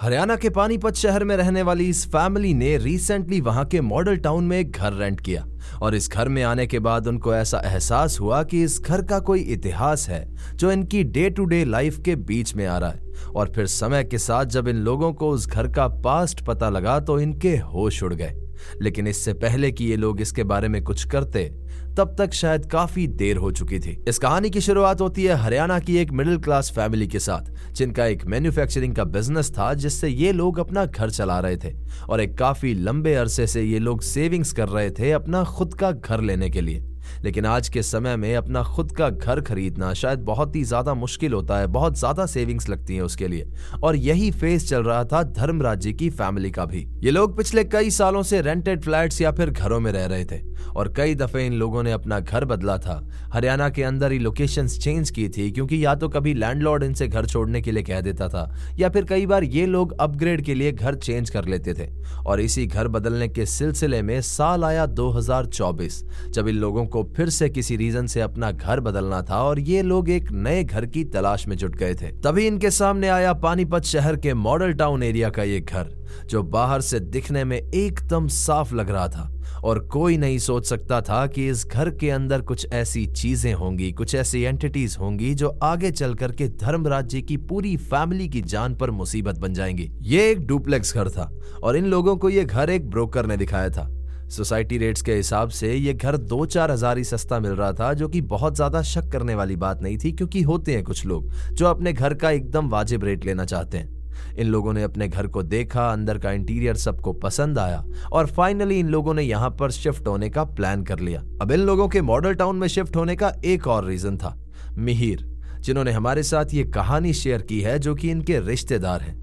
हरियाणा के पानीपत शहर में रहने वाली इस फैमिली ने रिसेंटली वहां के मॉडल टाउन में एक घर रेंट किया और इस घर में आने के बाद उनको ऐसा एहसास हुआ कि इस घर का कोई इतिहास है जो इनकी डे टू डे लाइफ के बीच में आ रहा है। और फिर समय के साथ जब इन लोगों को उस घर का पास्ट पता लगा तो इनके होश उड़ गए। लेकिन इससे पहले कि ये लोग इसके बारे में कुछ करते तब तक शायद काफी देर हो चुकी थी। इस कहानी की शुरुआत होती है हरियाणा की एक मिडिल क्लास फैमिली के साथ जिनका एक मैन्युफैक्चरिंग का बिजनेस था जिससे ये लोग अपना घर चला रहे थे और एक काफी लंबे अरसे से ये लोग सेविंग्स कर रहे थे अपना खुद का घर लेने के लिए। लेकिन आज के समय में अपना खुद का घर खरीदना शायद बहुत ही ज्यादा मुश्किल होता है, बहुत ज्यादा सेविंग्स लगती है उसके लिए। और यही फेज चल रहा था धर्मराज जी की फैमिली का भी। ये लोग पिछले कई सालों से रेंटेड फ्लैट्स या फिर घरों में रह रहे थे और कई दफे इन लोगों ने अपना घर बदला था, हरियाणा के अंदर ही लोकेशंस चेंज की थी क्योंकि या तो कभी लैंडलॉर्ड इनसे घर छोड़ने के लिए कह देता था या फिर कई बार ये लोग अपग्रेड के लिए घर चेंज कर लेते थे। और इसी घर बदलने के सिलसिले में साल आया 2024 जब इन लोगों को फिर से किसी रीजन से अपना घर बदलना था और ये लोग एक नए घर की तलाश में जुट गए थे। तभी इनके सामने आया पानीपत शहर के मॉडल टाउन एरिया का ये घर जो बाहर से दिखने में एकदम साफ लग रहा था और कोई नहीं सोच सकता था कि इस घर के अंदर कुछ ऐसी चीजें होंगी, कुछ ऐसी एंटिटीज होंगी जो आगे चल करके धर्मराज जी की पूरी फैमिली की जान पर मुसीबत बन जाएंगी। ये एक डुप्लेक्स घर था और इन लोगों को ये घर एक ब्रोकर ने दिखाया था। सोसाइटी रेट्स के हिसाब से ये घर 2-4 हजार ही सस्ता मिल रहा था, जो कि बहुत ज्यादा शक करने वाली बात नहीं थी क्योंकि होते हैं कुछ लोग जो अपने घर का एकदम वाजिब रेट लेना चाहते हैं। इन लोगों ने अपने घर को देखा, अंदर का इंटीरियर सबको पसंद आया और फाइनली इन लोगों ने यहाँ पर शिफ्ट होने का प्लान कर लिया। अब इन लोगों के मॉडल टाउन में शिफ्ट होने का एक और रीजन था मिहिर, जिन्होंने हमारे साथ ये कहानी शेयर की है, जो कि इनके रिश्तेदार हैं।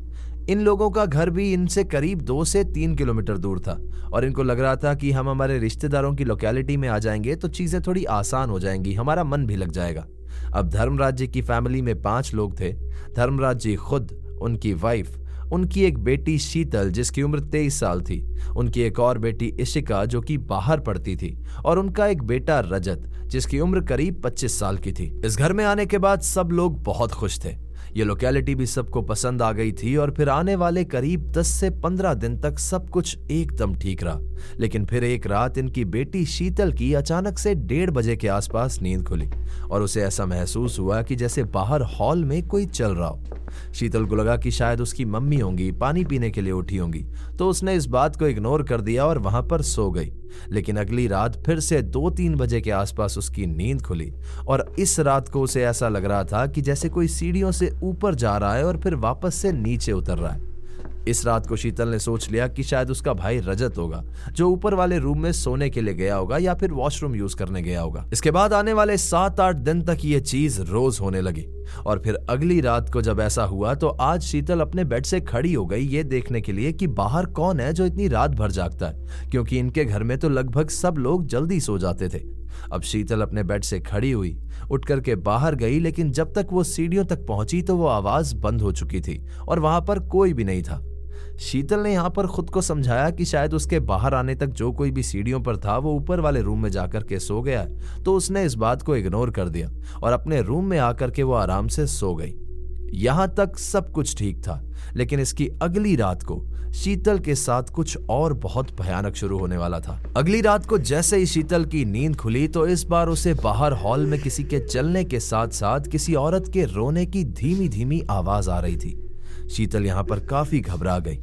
इन लोगों का घर भी इनसे करीब 2 से 3 किलोमीटर दूर था और इनको लग रहा था कि हम हमारे रिश्तेदारों की लोकेलिटी में आ जाएंगे तो चीजें थोड़ी आसान हो जाएंगी, हमारा मन भी लग जाएगा। अब धर्मराज जी की फैमिली में 5 लोग थे। धर्मराज जी खुद, उनकी वाइफ, उनकी एक बेटी शीतल जिसकी उम्र 23 साल थी, उनकी एक और बेटी इशिका जो कि बाहर पढ़ती थी और उनका एक बेटा रजत जिसकी उम्र करीब 25 साल की थी। इस घर में आने के बाद सब लोग बहुत खुश थे। ये लोकेलिटी भी सबको पसंद आ गई थी और फिर आने वाले करीब 10 से 15 दिन तक सब कुछ एकदम ठीक रहा। लेकिन फिर एक रात इनकी बेटी शीतल की अचानक से 1:30 बजे के आसपास नींद खुली और उसे ऐसा महसूस हुआ कि जैसे बाहर हॉल में कोई चल रहा हो। शीतल को लगा कि शायद उसकी मम्मी होंगी, पानी पीने के लिए उठी होंगी, तो उसने इस बात को इग्नोर कर दिया और वहां पर सो गई। लेकिन अगली रात फिर से 2-3 बजे के आसपास उसकी नींद खुली और इस रात को उसे ऐसा लग रहा था कि जैसे कोई सीढ़ियों से ऊपर जा रहा है और फिर वापस से नीचे उतर रहा है। इस रात को शीतल ने सोच लिया कि शायद उसका भाई रजत होगा जो ऊपर वाले रूम में सोने के लिए गया होगा या फिर वॉशरूम यूज करने गया होगा। इसके बाद आने वाले 7-8 दिन तक ये चीज रोज होने लगी और फिर अगली रात को जब ऐसा हुआ तो आज शीतल अपने बेड से खड़ी हो गई ये देखने के लिए कि बाहर कौन है जो इतनी रात भर जागता है, क्योंकि इनके घर में तो लगभग सब लोग जल्दी सो जाते थे। अब शीतल अपने बेड से खड़ी हुई, उठ करके बाहर गई, लेकिन जब तक वो सीढ़ियों तक पहुंची तो वो आवाज बंद हो चुकी थी और वहां पर कोई भी नहीं था। शीतल ने यहाँ पर खुद को समझाया कि शायद उसके बाहर आने तक जो कोई भी सीढ़ियों पर था वो ऊपर वाले रूम में जाकर के सो गया है, तो उसने इस बात को इग्नोर कर दिया और अपने रूम में आकर के वो आराम से सो गई। यहाँ तक सब कुछ ठीक था, लेकिन इसकी अगली रात को शीतल के साथ कुछ और बहुत भयानक शुरू होने वाला था। अगली रात को जैसे ही शीतल की नींद खुली तो इस बार उसे बाहर हॉल में किसी के चलने के साथ साथ किसी औरत के रोने की धीमी धीमी आवाज आ रही थी। शीतल यहाँ पर काफी घबरा गई।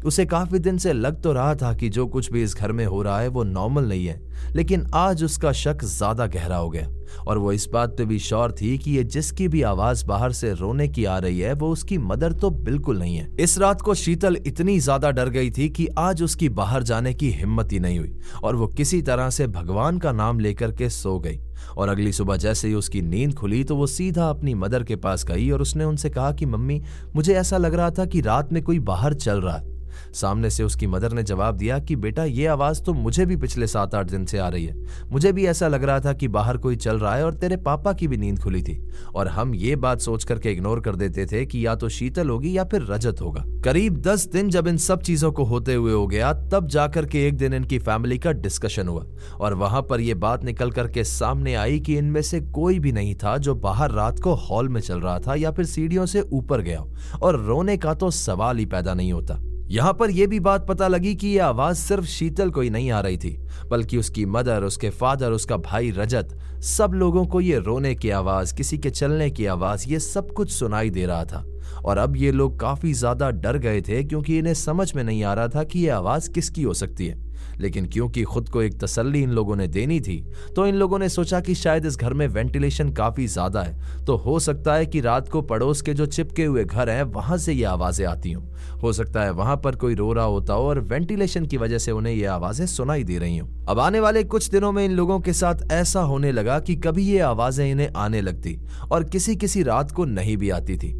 उसे काफी दिन से लग तो रहा था कि जो कुछ भी इस घर में हो रहा है वो नॉर्मल नहीं है, लेकिन आज उसका शक ज्यादा गहरा हो गया और वो इस बात पे भी श्योर थी कि ये जिसकी भी आवाज बाहर से रोने की आ रही है वो उसकी मदर तो बिल्कुल नहीं है। इस रात को शीतल इतनी ज्यादा डर गई थी कि आज उसकी बाहर जाने की हिम्मत ही नहीं हुई और वो किसी तरह से भगवान का नाम लेकर के सो गई। और अगली सुबह जैसे ही उसकी नींद खुली तो वो सीधा अपनी मदर के पास गई और उसने उनसे कहा कि मम्मी, मुझे ऐसा लग रहा था कि रात में कोई बाहर चल रहा है। सामने से उसकी मदर ने जवाब दिया कि बेटा, ये आवाज तो मुझे भी पिछले 7-8 दिन से आ रही है। मुझे भी ऐसा लग रहा था कि बाहर कोई चल रहा है और तेरे पापा की भी नींद खुली थी, और हम ये बात सोच करके इग्नोर कर देते थे कि या तो शीतल होगी या फिर रजत होगा। करीब 10 दिन जब इन सब चीजों को होते हुए हो गया, तब जाकर के एक दिन इनकी फैमिली का डिस्कशन हुआ और वहां पर यह बात निकल करके सामने आई कि इनमें से कोई भी नहीं था जो बाहर रात को हॉल में चल रहा था या फिर सीढ़ियों से ऊपर गया, और रोने का तो सवाल ही पैदा नहीं होता। यहाँ पर यह भी बात पता लगी कि यह आवाज सिर्फ शीतल को ही नहीं आ रही थी, बल्कि उसकी मदर, उसके फादर, उसका भाई रजत, सब लोगों को ये रोने की आवाज, किसी के चलने की आवाज, ये सब कुछ सुनाई दे रहा था। और अब ये लोग काफी ज्यादा डर गए थे क्योंकि इन्हें समझ में नहीं आ रहा था कि यह आवाज किसकी हो सकती है। लेकिन क्योंकि खुद को एक तसल्ली इन लोगों ने देनी थी, तो इन लोगों ने सोचा कि शायद इस घर में वेंटिलेशन काफी ज्यादा है, तो हो सकता है कि रात को पड़ोस के जो चिपके हुए घर हैं वहां से ये आवाजें आती हों। हो सकता है वहां पर कोई रो रहा होता हो और वेंटिलेशन की वजह से उन्हें ये आवाजें सुनाई दे रही हों। अब आने वाले कुछ दिनों में इन लोगों के साथ ऐसा होने लगा कि कभी ये आवाजें इन्हें आने लगती और किसी किसी रात को नहीं भी आती थी।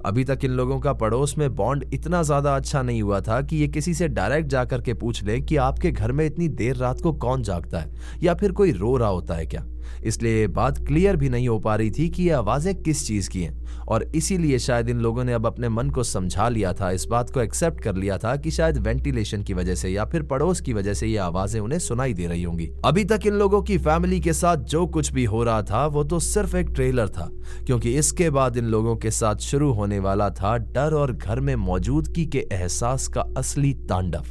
अभी तक इन लोगों का पड़ोस में बॉन्ड इतना ज्यादा अच्छा नहीं हुआ था कि ये किसी से डायरेक्ट जाकर के पूछ ले कि आपके घर में इतनी देर रात को कौन जागता है या फिर कोई रो रहा होता है क्या। इसलिए ये बात क्लियर भी नहीं हो पा रही थी कि ये आवाजें किस चीज की हैं, और इसीलिए शायद इन लोगों ने अब अपने मन को समझा लिया था, इस बात को एक्सेप्ट कर लिया था कि शायद वेंटिलेशन की वजह से या फिर पड़ोस की वजह से ये आवाजें उन्हें सुनाई दे रही होंगी। अभी तक इन लोगों की फैमिली के साथ जो कुछ भी हो रहा था वो तो सिर्फ एक ट्रेलर था, क्योंकि इसके बाद इन लोगों के साथ शुरू होने वाला था डर और घर में मौजूदगी के एहसास का असली तांडव।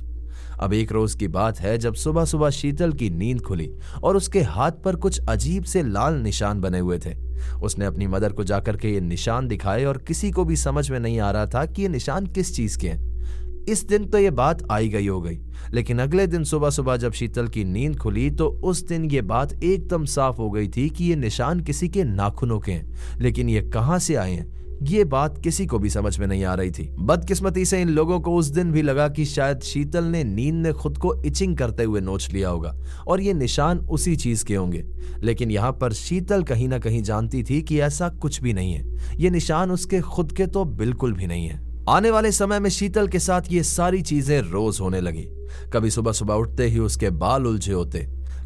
अब एक रोज की बात है जब सुबह सुबह शीतल की नींद खुली और उसके हाथ पर कुछ अजीब से लाल निशान बने हुए थे। उसने अपनी मदर को जाकर के ये निशान दिखाए और किसी को भी समझ में नहीं आ रहा था कि ये निशान किस चीज के हैं। इस दिन तो ये बात आई गई हो गई, लेकिन अगले दिन सुबह सुबह जब शीतल की नींद खुली तो उस दिन ये बात एकदम साफ हो गई थी कि ये निशान किसी के नाखूनों के हैं, लेकिन ये कहां से आए हैं ये बात किसी को भी समझ में नहीं आ रही थी। बदकिस्मती से इन लोगों को उस दिन भी लगा कि शायद शीतल ने नींद में खुद को इचिंग करते हुए नोच लिया होगा और ये निशान उसी चीज के होंगे। लेकिन यहाँ पर शीतल कहीं ना कहीं जानती थी कि ऐसा कुछ भी नहीं है, ये निशान उसके खुद के तो बिल्कुल भी नहीं है। आने वाले समय में शीतल के साथ ये सारी चीजें रोज होने लगी। कभी सुबह सुबह उठते ही उसके बाल उलझे होते,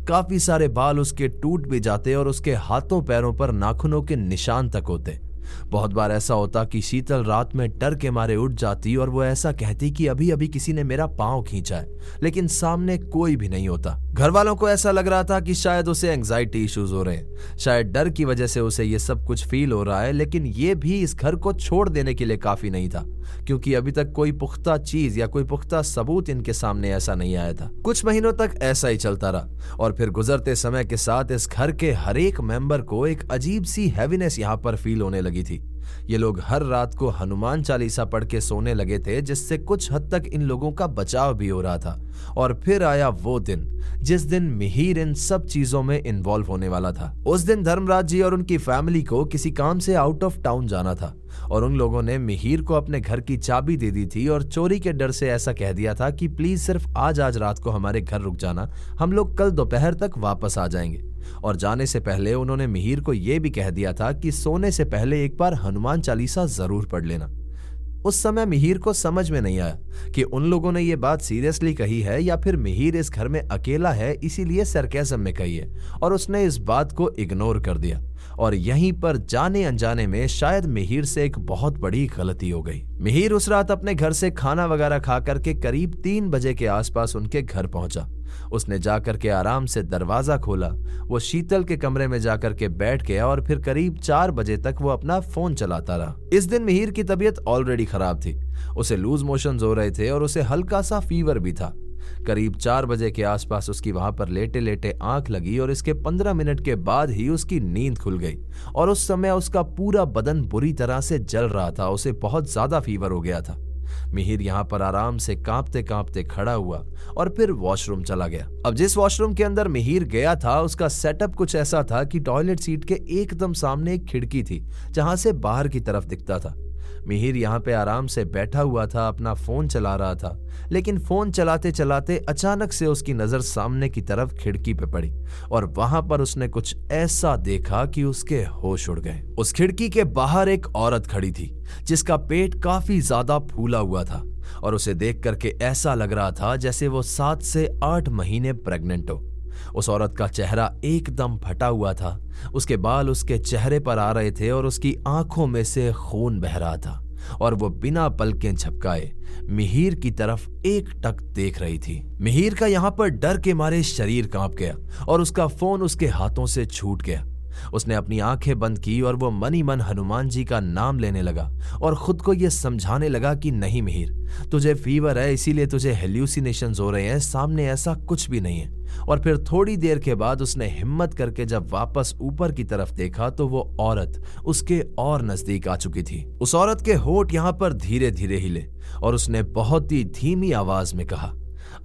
काफी सारे बाल उसके टूट भी जाते और उसके हाथों पैरों पर नाखूनों के निशान तक होते। बहुत बार ऐसा होता कि शीतल रात में डर के मारे उठ जाती और वो ऐसा कहती कि अभी अभी किसी ने मेरा पांव खींचा है, लेकिन सामने कोई भी नहीं होता। घर वालों को ऐसा लग रहा था कि शायद उसे एंजाइटी इश्यूज हो रहे हैं, शायद डर की वजह से उसे ये सब कुछ फील हो रहा है। लेकिन ये भी इस घर को छोड़ देने के लिए काफी नहीं था, क्योंकि अभी तक कोई पुख्ता चीज या कोई पुख्ता सबूत इनके सामने ऐसा नहीं आया था। कुछ महीनों तक ऐसा ही चलता रहा और फिर गुजरते समय के साथ इस घर के हर एक मेंबर को एक अजीब सी हैवीनेस यहाँ पर फील होने लगी थी। ये लोग हर रात को हनुमान चालीसा पढ़ के सोने लगे थे, जिससे कुछ हद तक इन लोगों का बचाव भी हो रहा था। और फिर आया वो दिन जिस दिन मिहिर इन सब चीजों में इन्वॉल्व होने वाला था। उस दिन धर्मराज जी और उनकी फैमिली को किसी काम से आउट ऑफ टाउन जाना था और उन लोगों ने मिहिर को अपने घर की चाबी दे दी थी और चोरी के डर से ऐसा कह दिया था कि प्लीज सिर्फ आज रात को हमारे घर रुक जाना, हम लोग कल दोपहर तक वापस आ जाएंगे। और जाने से पहले उन्होंने मिहिर को यह भी कह दिया था कि सोने से पहले एक बार हनुमान चालीसा जरूर पढ़ लेना। उस समय मिहिर को समझ में नहीं आया कि उन लोगों ने यह बात सीरियसली कही है या फिर मिहिर इस घर में अकेला है इसीलिए सरकाज़म में कही है, और उसने इस बात को इग्नोर कर दिया। और यहीं पर जाने अनजाने में शायद मिहिर से एक बहुत बड़ी गलती हो गई। मिहिर उस रात अपने घर से खाना वगैरह खा करके करीब 3 बजे के आसपास उनके घर पहुंचा। उसने जाकर के आराम से दरवाजा खोला, वो शीतल के कमरे में जाकर के बैठ गया और फिर करीब 4 बजे तक वो अपना फोन चलाता रहा। इस दिन मिहिर की तबीयत ऑलरेडी खराब थी, उसे लूज मोशंस हो रहे थे और उसे हल्का सा फीवर भी था। करीब 4 बजे के आसपास उसकी वहां पर लेटे लेटे आंख लगी और इसके 15 मिनट के बाद ही उसकी नींद खुल गई। और उस समय उसका पूरा बदन बुरी तरह से जल रहा था, उसे बहुत ज्यादा फीवर हो गया था। मिहिर यहाँ पर आराम से कांपते कांपते खड़ा हुआ और फिर वॉशरूम चला गया। अब जिस वॉशरूम के अंदर मिहिर गया था उसका सेटअप कुछ ऐसा था कि टॉयलेट सीट के एकदम सामने एक खिड़की थी जहां से बाहर की तरफ दिखता था। मिहिर यहाँ पे आराम से बैठा हुआ था, अपना फोन चला रहा था, लेकिन फोन चलाते चलाते अचानक से उसकी नजर सामने की तरफ खिड़की पे पड़ी और वहां पर उसने कुछ ऐसा देखा कि उसके होश उड़ गए। उस खिड़की के बाहर एक औरत खड़ी थी जिसका पेट काफी ज्यादा फूला हुआ था और उसे देख करके ऐसा लग रहा था जैसे वो 7 से 8 महीने प्रेग्नेंट हो। उस औरत का चेहरा एकदम फटा हुआ था, उसके बाल उसके चेहरे पर आ रहे थे और उसकी आंखों में से खून बह रहा था और वो बिना पलकें झपकाए मिहिर की तरफ एक टक देख रही थी। मिहिर का यहाँ पर डर के मारे शरीर कांप गया और उसका फोन उसके हाथों से छूट गया। उसने अपनी आंखें बंद की और वो मनी मन हनुमान जी का नाम लेने लगा और खुद को यह समझाने लगा कि नहीं मिहिर, तुझे फीवर है, इसीलिए तुझे हेल्यूसिनेशंस हो रहे हैं, सामने ऐसा कुछ भी नहीं है। और फिर थोड़ी देर के बाद उसने हिम्मत करके जब वापस ऊपर की तरफ देखा तो वो औरत उसके और नजदीक आ चुकी थी। उस औरत के होंठ यहाँ पर धीरे धीरे हिले और उसने बहुत ही धीमी आवाज में कहा,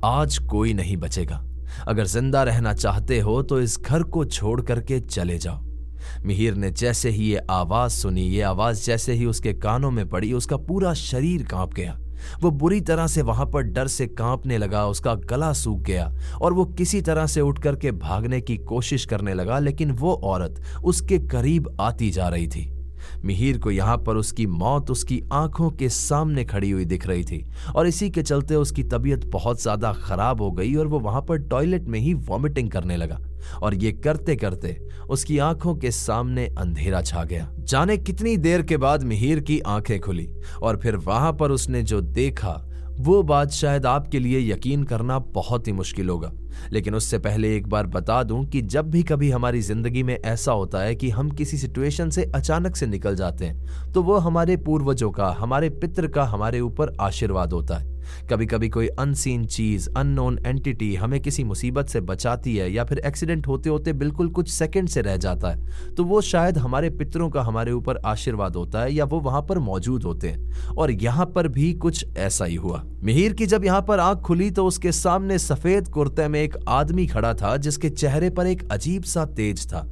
आज कोई नहीं बचेगा, अगर जिंदा रहना चाहते हो तो इस घर को छोड़ करके चले जाओ। मिहिर ने जैसे ही ये आवाज सुनी, ये आवाज जैसे ही उसके कानों में पड़ी, उसका पूरा शरीर कांप गया। वो बुरी तरह से वहां पर डर से कांपने लगा, उसका गला सूख गया और वो किसी तरह से उठ करके भागने की कोशिश करने लगा, लेकिन वो औरत उसके करीब आती जा रही थी। मिहिर को यहाँ पर उसकी मौत उसकी आंखों के सामने खड़ी हुई दिख रही थी और इसी के चलते उसकी तबीयत बहुत ज्यादा खराब हो गई और वो वहां पर टॉयलेट में ही वॉमिटिंग करने लगा और ये करते करते उसकी आंखों के सामने अंधेरा छा गया। जाने कितनी देर के बाद मिहिर की आंखें खुली और फिर वहां पर उसने जो देखा वो बात शायद आपके लिए यकीन करना बहुत ही मुश्किल होगा, लेकिन उससे पहले एक बार बता दूं कि जब भी कभी हमारी जिंदगी में ऐसा होता है कि हम किसी सिचुएशन से अचानक से निकल जाते हैं तो वो हमारे पूर्वजों का, हमारे पितृ का हमारे ऊपर आशीर्वाद होता है। कभी कभी कोई अनसीन चीज, अननोन एंटिटी हमें किसी मुसीबत से बचाती है या फिर एक्सीडेंट होते होते बिल्कुल कुछ सेकंड से रह जाता है तो वो शायद हमारे पितरों का हमारे ऊपर आशीर्वाद होता है या वो वहां पर मौजूद होते हैं। और यहाँ पर भी कुछ ऐसा ही हुआ। मिहिर की जब यहाँ पर आंख खुली तो उसके सामने सफेद कुर्ते में एक आदमी खड़ा था जिसके चेहरे पर एक अजीब सा तेज था।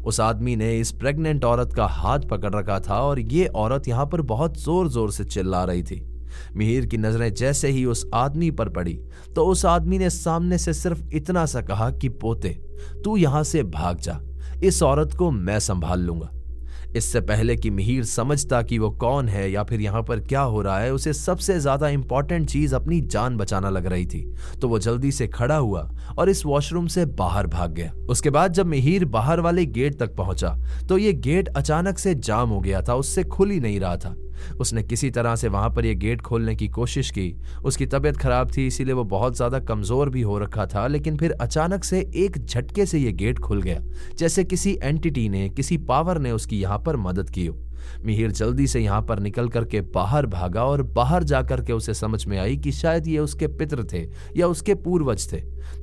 उस आदमी ने इस प्रेग्नेंट औरत का हाथ पकड़ रखा था और ये औरत यहाँ पर बहुत जोर जोर से चिल्ला रही थी। मिहिर की नजरें जैसे ही उस आदमी पर पड़ी तो उस आदमी ने सामने से सिर्फ इतना सा कहा कि पोते, तू यहां से भाग जा, इस औरत को मैं संभाल लूंगा। इससे पहले कि मिहिर समझता कि वो कौन है या फिर यहाँ पर क्या हो रहा है, उसे सबसे ज्यादा इंपॉर्टेंट चीज अपनी जान बचाना लग रही थी तो वो जल्दी से खड़ा हुआ और इस वॉशरूम से बाहर भाग गया। उसके बाद जब मिहिर बाहर वाले गेट तक पहुंचा तो ये गेट अचानक से जाम हो गया था, उससे खुल ही नहीं रहा था। उसने किसी तरह से वहां पर यह गेट खोलने की कोशिश की। उसकी तबीयत खराब थी इसीलिए वो बहुत ज्यादा कमजोर भी हो रखा था, लेकिन फिर अचानक से एक झटके से यह गेट खुल गया, जैसे किसी एंटिटी ने, किसी पावर ने उसकी यहाँ पर मदद की हो। मिहिर जल्दी से यहाँ पर निकल करके बाहर भागा और बाहर जाकर के उसे समझ में आई कि शायद ये उसके पितृ थे या उसके पूर्वज थे,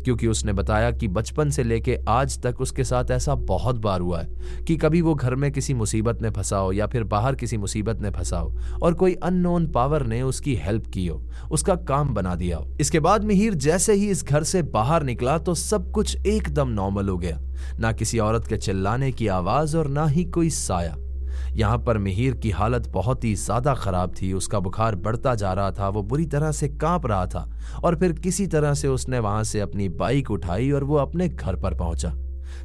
क्योंकि उसने बताया कि बचपन से लेके आज तक उसके साथ ऐसा बहुत बार हुआ है कि कभी वो घर में किसी मुसीबत में फंसा हो या फिर बाहर किसी मुसीबत में फंसा हो और कोई अननोन पावर ने उसकी हेल्प की हो, उसका काम बना दिया हो। इसके बाद मिहिर जैसे ही इस घर से बाहर निकला तो सब कुछ एकदम नॉर्मल हो गया, ना किसी औरत के चिल्लाने की आवाज और ना ही कोई साया। यहाँ पर मिहिर की हालत बहुत ही ज्यादा खराब थी, उसका बुखार बढ़ता जा रहा था, वो बुरी तरह से कांप रहा था और फिर किसी तरह से उसने वहां से अपनी बाइक उठाई और वो अपने घर पर पहुंचा।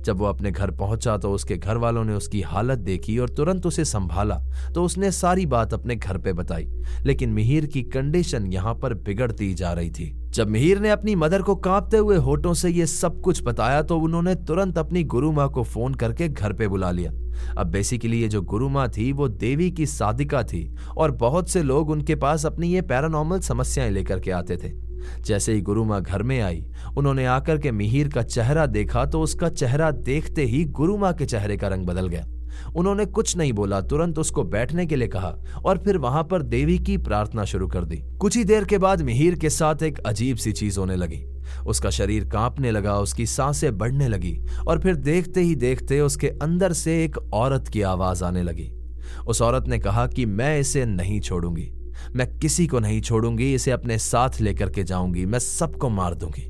जब वो अपने घर पहुंचा तो उसके घर वालों ने उसकी हालत देखी और तुरंत उसे संभाला तो उसने सारी बात अपने घर पे बताई, लेकिन मिहिर की कंडीशन यहाँ पर बिगड़ती जा रही थी। जब मिहिर ने अपनी मदर को कांपते हुए होठों से ये सब कुछ बताया तो उन्होंने तुरंत अपनी गुरु माँ को फोन करके घर पे बुला लिया। अब बेसिकली ये जो गुरु माँ थी वो देवी की साधिका थी और बहुत से लोग उनके पास अपनी ये पैरानॉर्मल समस्याएं लेकर के आते थे। जैसे ही गुरु माँ घर में आई, उन्होंने आकर के मिहिर का चेहरा देखा तो उसका चेहरा देखते ही गुरु माँ के चेहरे का रंग बदल गया। उन्होंने कुछ नहीं बोला, तुरंत उसको बैठने के लिए कहा और फिर वहां पर देवी की प्रार्थना शुरू कर दी। कुछ ही देर के बाद मिहिर के साथ एक अजीब सी चीज होने लगी। उसका शरीर कांपने लगा, उसकी सांसें बढ़ने लगी और फिर देखते ही देखते उसके अंदर से एक औरत की आवाज आने लगी। उस औरत ने कहा कि मैं इसे नहीं छोड़ूंगी, मैं किसी को नहीं छोड़ूंगी, इसे अपने साथ लेकर के जाऊंगी, मैं सबको मार दूंगी।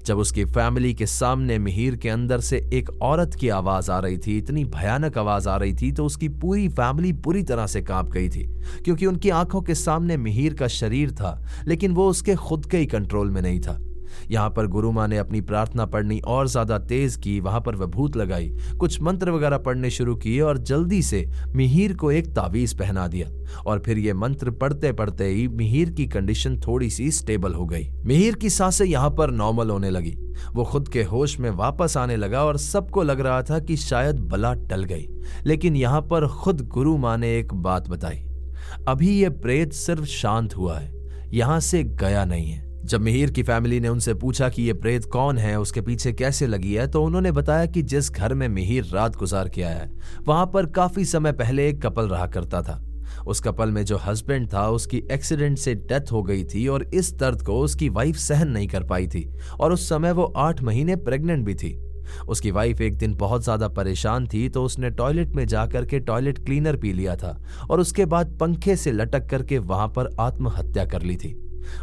जब उसकी फैमिली के सामने मिहिर के अंदर से एक औरत की आवाज आ रही थी, इतनी भयानक आवाज आ रही थी, तो उसकी पूरी फैमिली पूरी तरह से कांप गई थी, क्योंकि उनकी आंखों के सामने मिहिर का शरीर था, लेकिन वो उसके खुद के ही कंट्रोल में नहीं था। यहाँ पर गुरु माँ ने अपनी प्रार्थना पढ़नी और ज्यादा तेज की, वहां पर विभूत लगाई, कुछ मंत्र वगैरह पढ़ने शुरू किए और जल्दी से मिहिर को एक तावीज पहना दिया। और फिर ये मंत्र पढ़ते पढ़ते ही मिहिर की कंडीशन थोड़ी सी स्टेबल हो गई। मिहिर की सांसें यहाँ पर नॉर्मल होने लगी, वो खुद के होश में वापस आने लगा और सबको लग रहा था कि शायद बला टल गई। लेकिन यहाँ पर खुद गुरु माँ ने एक बात बताई, अभी ये प्रेत सिर्फ शांत हुआ है, यहां से गया नहीं है। जब मिहिर की फैमिली ने उनसे पूछा कि ये प्रेत कौन है, उसके पीछे कैसे लगी है, तो उन्होंने बताया कि जिस घर में मिहिर रात गुजार के आया है, वहां पर काफी समय पहले एक कपल रहा करता था। उस कपल में जो हस्बैंड था, उसकी एक्सीडेंट से डेथ हो गई थी और इस दर्द को उसकी वाइफ सहन नहीं कर पाई थी और उस समय वो 8 महीने प्रेग्नेंट भी थी। उसकी वाइफ एक दिन बहुत ज्यादा परेशान थी, तो उसने टॉयलेट में जाकर के टॉयलेट क्लीनर पी लिया था और उसके बाद पंखे से लटक करके वहां पर आत्महत्या कर ली थी।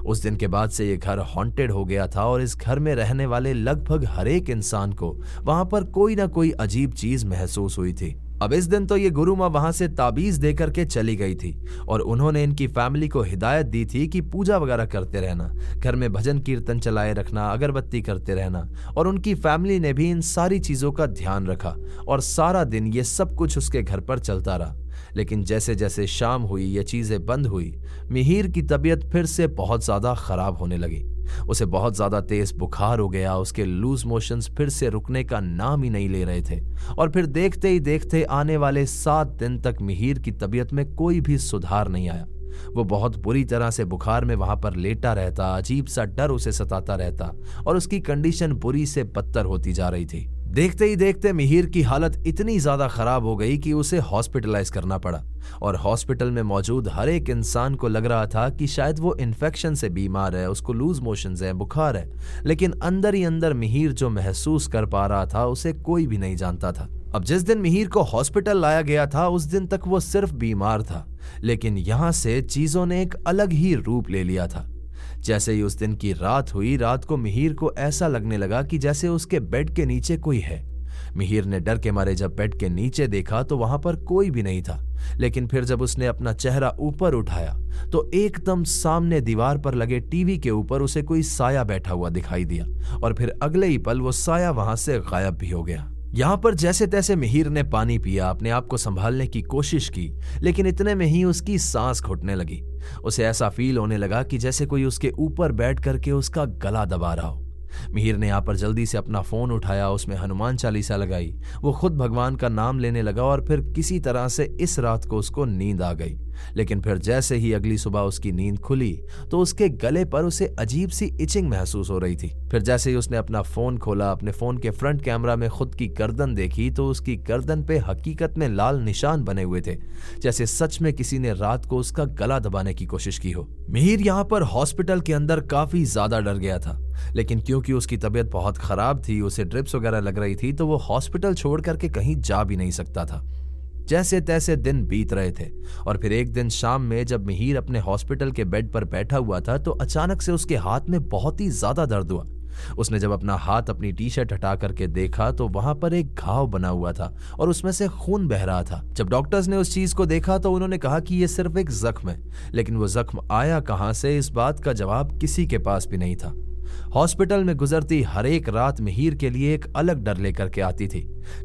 उस दिन के बाद से ये घर हॉन्टेड हो गया था और इस घर में रहने वाले लगभग हर एक इंसान को वहां पर कोई ना कोई अजीब चीज महसूस हुई थी। अब इस दिन तो ये गुरु माँ वहां से ताबीज दे करके चली गई थी और उन्होंने इनकी फैमिली को हिदायत दी थी कि पूजा वगैरह करते रहना, घर में भजन कीर्तन चलाए रखना, अगरबत्ती करते रहना। और उनकी फैमिली ने भी इन सारी चीजों का ध्यान रखा और सारा दिन ये सब कुछ उसके घर पर चलता रहा। लेकिन जैसे जैसे शाम हुई, ये चीजें बंद हुई, मिहिर की तबीयत फिर से बहुत ज्यादा खराब होने लगी। उसे बहुत ज्यादा तेज बुखार हो गया, उसके लूज मोशंस फिर से रुकने का नाम ही नहीं ले रहे थे और फिर देखते ही देखते आने वाले 7 दिन तक मिहिर की तबीयत में कोई भी सुधार नहीं आया। वो बहुत बुरी तरह से बुखार में वहां पर लेटा रहता, अजीब सा डर उसे सताता रहता और उसकी कंडीशन बुरी से बदतर होती जा रही थी। देखते ही देखते मिहिर की हालत इतनी ज्यादा खराब हो गई कि उसे हॉस्पिटलाइज करना पड़ा और हॉस्पिटल में मौजूद हर एक इंसान को लग रहा था कि शायद वो इन्फेक्शन से बीमार है, उसको लूज मोशंस है, बुखार है। लेकिन अंदर ही अंदर मिहिर जो महसूस कर पा रहा था, उसे कोई भी नहीं जानता था। अब जिस दिन मिहिर को हॉस्पिटल लाया गया था, उस दिन तक वो सिर्फ बीमार था, लेकिन यहां से चीजों ने एक अलग ही रूप ले लिया था। जैसे ही उस दिन की रात हुई, रात को मिहिर को ऐसा लगने लगा कि जैसे उसके बेड के नीचे कोई है। मिहिर ने डर के मारे जब बेड के नीचे देखा तो वहां पर कोई भी नहीं था, लेकिन फिर जब उसने अपना चेहरा ऊपर उठाया तो एकदम सामने दीवार पर लगे टीवी के ऊपर उसे कोई साया बैठा हुआ दिखाई दिया और फिर अगले ही पल वो साया वहां से गायब भी हो गया। यहाँ पर जैसे तैसे मिहिर ने पानी पिया, अपने आप को संभालने की कोशिश की, लेकिन इतने में ही उसकी सांस घुटने लगी। उसे ऐसा फील होने लगा कि जैसे कोई उसके ऊपर बैठ करके उसका गला दबा रहा हो। मिहिर ने यहाँ पर जल्दी से अपना फोन उठाया, उसमें हनुमान चालीसा लगाई, वो खुद भगवान का नाम लेने लगा और फिर किसी तरह से इस रात को उसको नींद आ गई। लेकिन फिर जैसे ही अगली सुबह उसकी नींद खुली तो उसके गले पर उसे अजीब सी इचिंग महसूस हो रही थी। फिर जैसे ही उसने अपना फोन खोला, अपने फोन के फ्रंट कैमरा में खुद की गर्दन देखी तो उसकी गर्दन पे हकीकत में लाल निशान बने हुए थे, जैसे सच में किसी ने रात को उसका गला दबाने की कोशिश की हो। मिहिर यहाँ पर हॉस्पिटल के अंदर काफी ज्यादा डर गया था, लेकिन क्योंकि उसकी तबीयत बहुत खराब थी, उसे ड्रिप्स वगैरह लग रही थी, तो वो हॉस्पिटल छोड़ करके कहीं जा भी नहीं सकता था। जैसे तैसे दिन बीत रहे थे और फिर एक दिन शाम में जब मिहिर अपने हॉस्पिटल के बेड पर बैठा हुआ था तो अचानक से उसके हाथ में बहुत ही ज्यादा दर्द हुआ। उसने जब अपना हाथ अपनी टी शर्ट हटा करके देखा तो वहां पर एक घाव बना हुआ था और उसमें से खून बह रहा था। जब डॉक्टर्स ने उस चीज को देखा तो उन्होंने कहा कि यह सिर्फ एक जख्म है, लेकिन वो जख्म आया कहां से, इस बात का जवाब किसी के पास भी नहीं था। हॉस्पिटल में गुजरती हर एक रात मिहिर के लिए एक अलग डर लेकर के आती थी।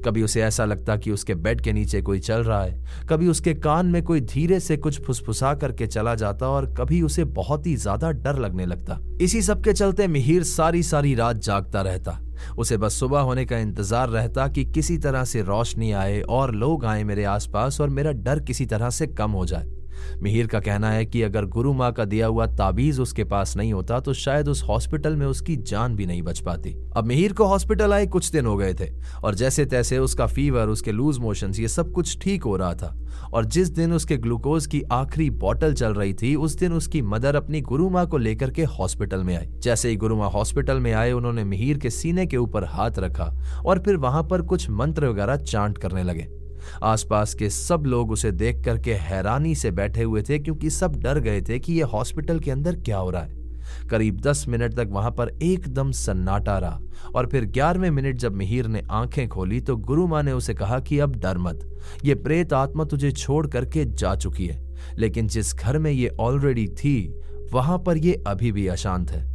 कभी उसे ऐसा लगता कि उसके बेड के नीचे कोई चल रहा है, कभी उसके कान में कोई धीरे से कुछ फुसफुसा करके चला जाता और कभी उसे बहुत ही ज्यादा डर लगने लगता। इसी सब के चलते मिहिर सारी सारी रात जागता रहता। उसे बस सुबह होने का इंतजार रहता कि किसी तरह से रोशनी आए और लोग आए मेरे आसपास और मेरा डर किसी तरह से कम हो जाए। मिहिर का कहना है कि अगर गुरु माँ का दिया हुआ ताबीज उसके पास नहीं होता तो शायद उस हॉस्पिटल में उसकी जान भी नहीं बच पाती। अब मिहिर को हॉस्पिटल आए कुछ दिन हो गए थे और जैसे तैसे उसका फीवर, उसके लूज मोशंस, ये सब कुछ ठीक हो रहा था। और जिस दिन उसके ग्लूकोज की आखिरी बोतल चल रही थी, उस दिन उसकी मदर अपनी गुरु माँ को लेकर के हॉस्पिटल में आई। जैसे ही गुरु माँ हॉस्पिटल में आए, उन्होंने मिहिर के सीने के ऊपर हाथ रखा और फिर वहां पर कुछ मंत्र वगैरह चांट करने लगे। आसपास के सब लोग उसे देख करके हैरानी से बैठे हुए थे, क्योंकि सब डर गए थे कि यह हॉस्पिटल के अंदर क्या हो रहा है। करीब 10 मिनट तक वहां पर एकदम सन्नाटा रहा और फिर 11वें मिनट जब मिहिर ने आंखें खोली तो गुरु माँ ने उसे कहा कि अब डर मत, ये प्रेत आत्मा तुझे छोड़ करके जा चुकी है, लेकिन जिस घर में ये ऑलरेडी थी वहां पर ये अभी भी अशांत है।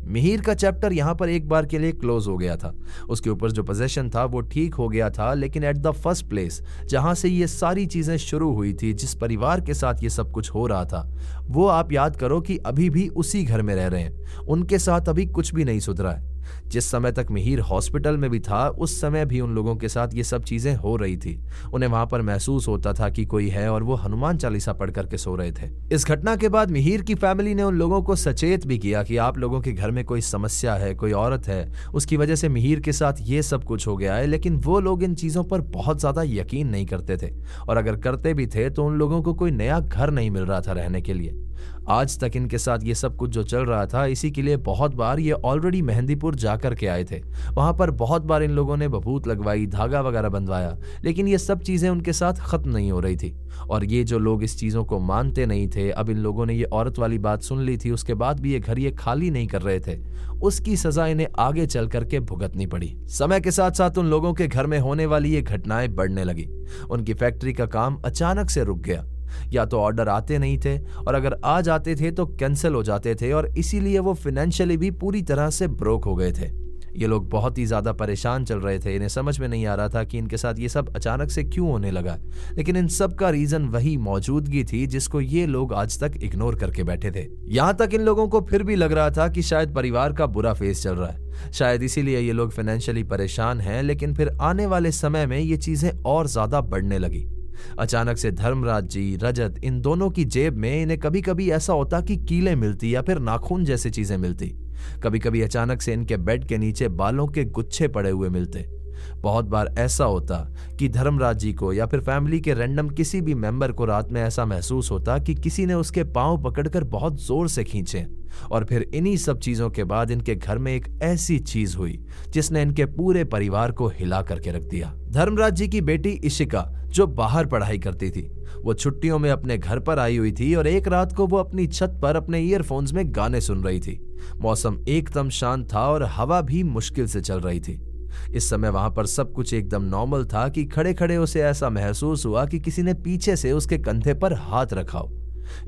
मिहिर का चैप्टर यहां पर एक बार के लिए क्लोज हो गया था। उसके ऊपर जो पोजेशन था वो ठीक हो गया था, लेकिन एट द फर्स्ट प्लेस जहां से ये सारी चीजें शुरू हुई थी, जिस परिवार के साथ ये सब कुछ हो रहा था, वो आप याद करो कि अभी भी उसी घर में रह रहे हैं। उनके साथ अभी कुछ भी नहीं सुधरा है। जिस समय तक मिहिर हॉस्पिटल में भी था उस समय भी उन लोगों के साथ ये सब चीजें हो रही थी। उन्हें वहां पर महसूस होता था कि कोई है और वो हनुमान चालीसा पढ़ करके सो रहे थे। इस घटना के बाद मिहिर की फैमिली ने उन लोगों को सचेत भी किया कि आप लोगों के घर में कोई समस्या है, कोई औरत है, उसकी वजह से मिहिर के साथ ये सब कुछ हो गया है। लेकिन वो लोग इन चीजों पर बहुत ज्यादा यकीन नहीं करते थे और अगर करते भी थे तो उन लोगों को कोई नया घर नहीं मिल रहा था रहने के लिए। आज तक इनके साथ ये सब कुछ जो चल रहा था, इसी के लिए बहुत बार ये ऑलरेडी मेहंदीपुर जाकर के आए थे। वहां पर बहुत बार इन लोगों ने बभूत लगवाई, धागा वगैरह बंधवाया, लेकिन ये सब चीजें उनके साथ खत्म नहीं हो रही थी। और ये जो लोग इस चीजों को मानते नहीं थे, अब इन लोगों ने ये औरत वाली बात सुन ली थी, उसके बाद भी ये घर ये खाली नहीं कर रहे थे, उसकी सजा इन्हें आगे चल करके भुगतनी पड़ी। समय के साथ साथ उन लोगों के घर में होने वाली ये घटनाएं बढ़ने लगी। उनकी फैक्ट्री का काम अचानक से रुक गया। या तो ऑर्डर आते नहीं थे और अगर आ जाते थे तो कैंसिल हो जाते थे और इसीलिए वो फाइनेंशियली भी पूरी तरह से ब्रोक हो गए थे। ये लोग बहुत ही ज्यादा परेशान चल रहे थे। इन्हें समझ में नहीं आ रहा था कि इनके साथ ये सब अचानक से क्यों होने लगा, लेकिन इन सब का रीजन वही मौजूदगी थी जिसको ये लोग आज तक इग्नोर करके बैठे थे। यहां तक इन लोगों को फिर भी लग रहा था कि शायद परिवार का बुरा फेज चल रहा है, शायद इसीलिए ये लोग फाइनेंशियली परेशान हैं। लेकिन फिर आने वाले समय में ये चीजें और ज्यादा बढ़ने लगी। अचानक से धर्मराज जी, रजत, इन दोनों की जेब में इन्हें कभी कभी ऐसा होता कि कीलें मिलती या फिर नाखून जैसी चीजें मिलती। कभी कभी अचानक से इनके बेड के नीचे बालों के गुच्छे पड़े हुए मिलते। बहुत बार ऐसा होता कि धर्मराज जी को या फिर फैमिली के रैंडम किसी भी मेंबर को रात में ऐसा महसूस होता कि किसी ने उसके पांव पकड़कर बहुत जोर से खींचे। और फिर इन्हीं सब चीजों के बाद इनके घर में एक ऐसी चीज हुई जिसने इनके पूरे परिवार को हिला करके रख दिया। धर्मराज जी की बेटी इशिका, जो बाहर पढ़ाई करती थी, वो छुट्टियों में अपने घर पर आई हुई थी और एक रात को वो अपनी छत पर अपने ईयरफोन्स में गाने सुन रही थी। मौसम एकदम शांत था और हवा भी मुश्किल से चल रही थी। इस समय वहां पर सब कुछ एकदम नॉर्मल था कि खड़े खड़े उसे ऐसा महसूस हुआ कि किसी ने पीछे से उसके कंधे पर हाथ रखा हो।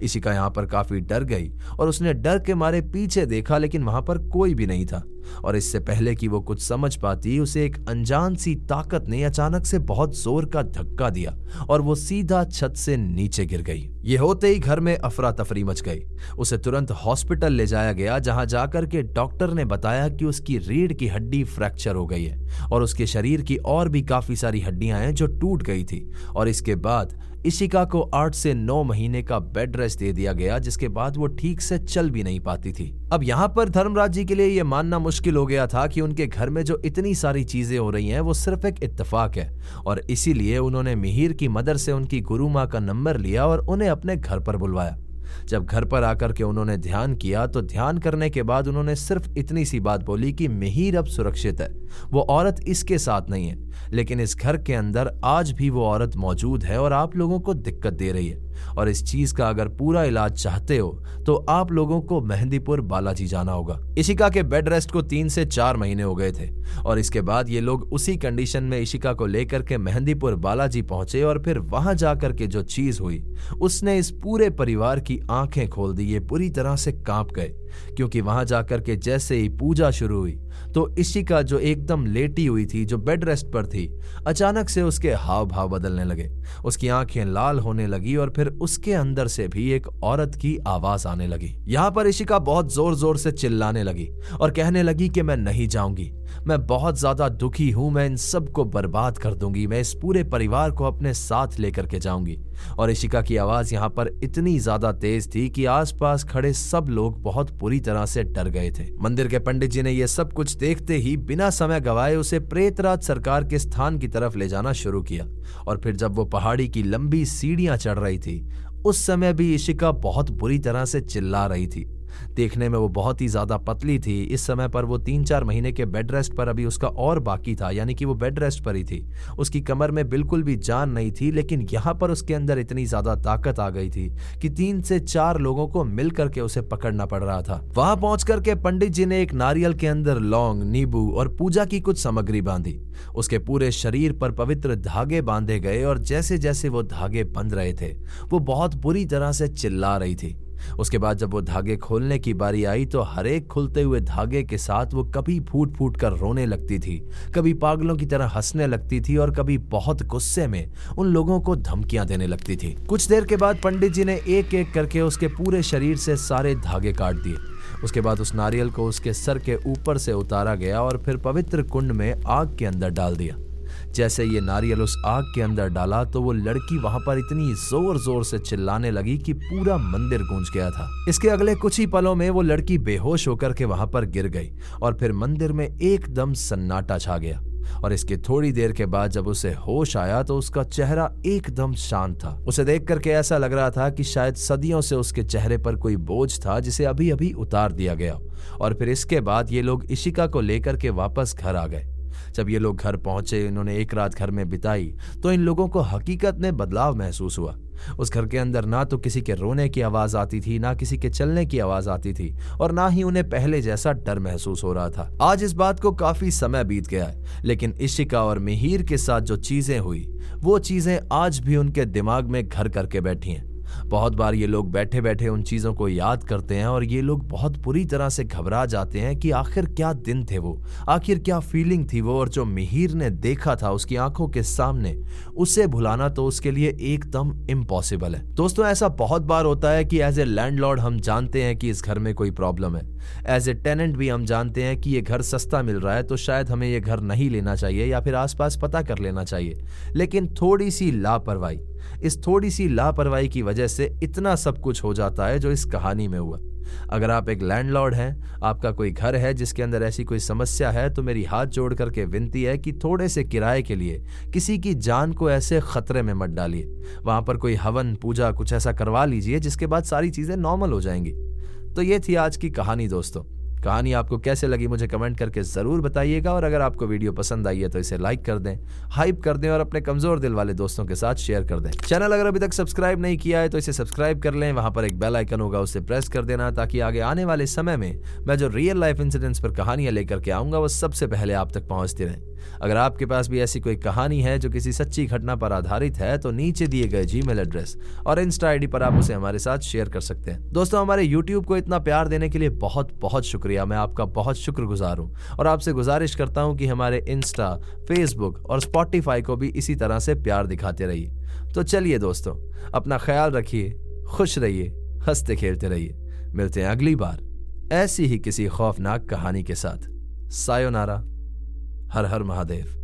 इशिका यहाँ पर काफी डर गई और उसने डर के मारे पीछे देखा, लेकिन वहां पर कोई भी नहीं था। और इससे पहले कि वो कुछ समझ पाती, उसे एक अनजान सी ताकत ने अचानक से बहुत जोर का धक्का दिया और वो सीधा छत से नीचे गिर गई। ये होते ही घर में अफरा तफरी मच गई। उसे तुरंत हॉस्पिटल ले जाया गया, जहां जाकर के डॉक्टर ने बताया कि उसकी रीढ़ की हड्डी फ्रैक्चर हो गई है और उसके शरीर की और भी काफी सारी हड्डियां हैं जो टूट गई थी। और इसके बाद इशिका को 8 से 9 महीने का बेड रेस्ट दे दिया गया, जिसके बाद वो ठीक से चल भी नहीं पाती थी। अब यहाँ पर धर्मराज जी के लिए ये मानना मुश्किल हो गया था कि उनके घर में जो इतनी सारी चीजें हो रही हैं वो सिर्फ एक इत्तेफाक है, और इसीलिए उन्होंने मिहिर की मदर से उनकी गुरु माँ का नंबर लिया और उन्हें अपने घर पर बुलवाया। जब घर पर आकर के उन्होंने ध्यान किया तो ध्यान करने के बाद उन्होंने सिर्फ इतनी सी बात बोली कि मिहिर अब सुरक्षित है, वो औरत इसके साथ नहीं है, लेकिन इस घर के अंदर आज भी वो औरत मौजूद है और आप लोगों को दिक्कत दे रही है। और इस चीज का अगर पूरा इलाज चाहते हो तो आप लोगों को मेहंदीपुर बालाजी जाना होगा। इशिका के बेड रेस्ट को 3 से 4 महीने हो गए थे और इसके बाद ये लोग उसी कंडीशन में इशिका को लेकर के मेहंदीपुर बालाजी पहुंचे और फिर वहां जाकर के जो चीज हुई उसने इस पूरे परिवार की आंखें खोल दी। ये पूरी तरह से कांप गए, क्योंकि वहां जाकर के जैसे ही पूजा शुरू हुई तो इशिका जो एकदम लेटी हुई थी, जो बेड रेस्ट पर थी, अचानक से उसके हाव भाव बदलने लगे, उसकी आंखें लाल होने लगी और फिर उसके अंदर से भी एक औरत की आवाज आने लगी। यहाँ पर इशिका बहुत जोर जोर से चिल्लाने लगी और कहने लगी कि मैं नहीं जाऊंगी, मैं बहुत ज्यादा दुखी हूं, मैं इन सब को बर्बाद कर दूंगी, मैं इस पूरे परिवार को अपने साथ लेकर के जाऊंगी। और इशिका की आवाज यहाँ पर इतनी ज्यादा तेज थी कि आसपास खड़े सब लोग बहुत बुरी तरह से डर गए थे। मंदिर के पंडित जी ने यह सब कुछ देखते ही बिना समय गवाए उसे प्रेतराज सरकार के स्थान की तरफ ले जाना शुरू किया। और फिर जब वो पहाड़ी की लंबी सीढ़ियां चढ़ रही थी उस समय भी इशिका बहुत बुरी तरह से चिल्ला रही थी। देखने में वो बहुत ही ज्यादा पतली थी। इस समय पर वो 3-4 महीने के बेड रेस्ट पर अभी उसका और बाकी था, यानी कि वो बेड रेस्ट पर ही थी। उसकी कमर में बिल्कुल भी जान नहीं थी, लेकिन यहाँ पर उसके अंदर इतनी ज्यादा ताकत आ गई थी कि 3 से 4 लोगों को मिल करके उसे पकड़ना पड़ रहा था। वहां पहुंच करके पंडित जी ने एक नारियल के अंदर लौंग, नींबू और पूजा की कुछ सामग्री बांधी। उसके पूरे शरीर पर पवित्र धागे बांधे गए और जैसे जैसे वो धागे बंध रहे थे वो बहुत बुरी तरह से चिल्ला रही थी। उसके बाद जब वो धागे खोलने की बारी आई तो हर एक खुलते हुए धागे के साथ वो कभी फूट फूट कर रोने लगती थी, कभी पागलों की तरह हंसने लगती थी और कभी बहुत गुस्से में उन लोगों को धमकियां देने लगती थी। कुछ देर के बाद पंडित जी ने एक एक करके उसके पूरे शरीर से सारे धागे काट दिए। उसके बाद उस नारियल को उसके सर के ऊपर से उतारा गया और फिर पवित्र कुंड में आग के अंदर डाल दिया। जैसे ये नारियल उस आग के अंदर डाला तो वो लड़की वहां पर इतनी जोर जोर से चिल्लाने लगी कि पूरा मंदिर गूंज गया था। इसके अगले कुछ ही पलों में वो लड़की बेहोश होकर के वहां पर गिर गई और फिर मंदिर में एकदम सन्नाटा छा गया। और इसके थोड़ी देर के बाद जब उसे होश आया तो उसका चेहरा एकदम शांत था। उसे देख करके ऐसा लग रहा था कि शायद सदियों से उसके चेहरे पर कोई बोझ था जिसे अभी अभी उतार दिया गया। और फिर इसके बाद ये लोग इशिका को लेकर के वापस घर आ गए। जब ये लोग घर पहुंचे, इन्होंने एक रात घर में बिताई तो इन लोगों को हकीकत में बदलाव महसूस हुआ। उस घर के अंदर ना तो किसी के रोने की आवाज आती थी, ना किसी के चलने की आवाज आती थी और ना ही उन्हें पहले जैसा डर महसूस हो रहा था। आज इस बात को काफी समय बीत गया है, लेकिन इशिका और मिहिर के साथ जो चीजें हुई वो चीजें आज भी उनके दिमाग में घर करके बैठी हैं। बहुत बार ये लोग बैठे बैठे उन चीजों को याद करते हैं और ये लोग बहुत बुरी तरह से घबरा जाते हैं कि आखिर क्या दिन थे वो, आखिर क्या फीलिंग थी वो, और जो मिहिर ने देखा था उसकी आंखों के सामने उसे भुलाना तो उसके लिए एकदम इम्पॉसिबल है। दोस्तों, ऐसा बहुत बार होता है कि एज ए लैंडलॉर्ड हम जानते हैं कि इस घर में कोई प्रॉब्लम है, एज ए टेनेंट भी हम जानते हैं कि ये घर सस्ता मिल रहा है तो शायद हमें ये घर नहीं लेना चाहिए या फिर आसपास पता कर लेना चाहिए। लेकिन थोड़ी सी लापरवाही, इस थोड़ी सी लापरवाही की वजह से इतना सब कुछ हो जाता है जो इस कहानी में हुआ। अगर आप एक लैंडलॉर्ड हैं, आपका कोई घर है जिसके अंदर ऐसी कोई समस्या है, तो मेरी हाथ जोड़ करके विनती है कि थोड़े से किराए के लिए किसी की जान को ऐसे खतरे में मत डालिए। वहां पर कोई हवन पूजा कुछ ऐसा करवा लीजिए जिसके बाद सारी चीजें नॉर्मल हो जाएंगी। तो ये थी आज की कहानी। दोस्तों, कहानी आपको कैसे लगी मुझे कमेंट करके जरूर बताइएगा और अगर आपको वीडियो पसंद आई है तो इसे लाइक कर दें, हाइप कर दें और अपने कमजोर दिल वाले दोस्तों के साथ शेयर कर दें। चैनल अगर अभी तक सब्सक्राइब नहीं किया है तो इसे सब्सक्राइब कर लें, वहां पर एक बेल आइकन होगा उसे प्रेस कर देना ताकि आगे आने वाले समय में मैं जो रियल लाइफ इंसिडेंट्स पर कहानियां लेकर के आऊंगा वो सबसे पहले आप तक पहुंचती रहें। अगर आपके पास भी ऐसी कोई कहानी है जो किसी सच्ची घटना पर आधारित है तो नीचे दिए गए जीमेल एड्रेस और इंस्टा आईडी पर आप उसे हमारे साथ शेयर कर सकते हैं। दोस्तों, हमारे यूट्यूब को इतना प्यार देने के लिए बहुत बहुत शुक्रिया, मैं आपका बहुत शुक्रगुजार हूं और आपसे गुजारिश करता हूं कि हमारे इंस्टा, फेसबुक और स्पॉटिफाई को भी इसी तरह से प्यार दिखाते रहिए। तो चलिए दोस्तों, अपना ख्याल रखिए, खुश रहिए, हंसते खेलते रहिए। मिलते हैं अगली बार ऐसी ही किसी खौफनाक कहानी के साथ। सायोनारा। हर हर महादेव।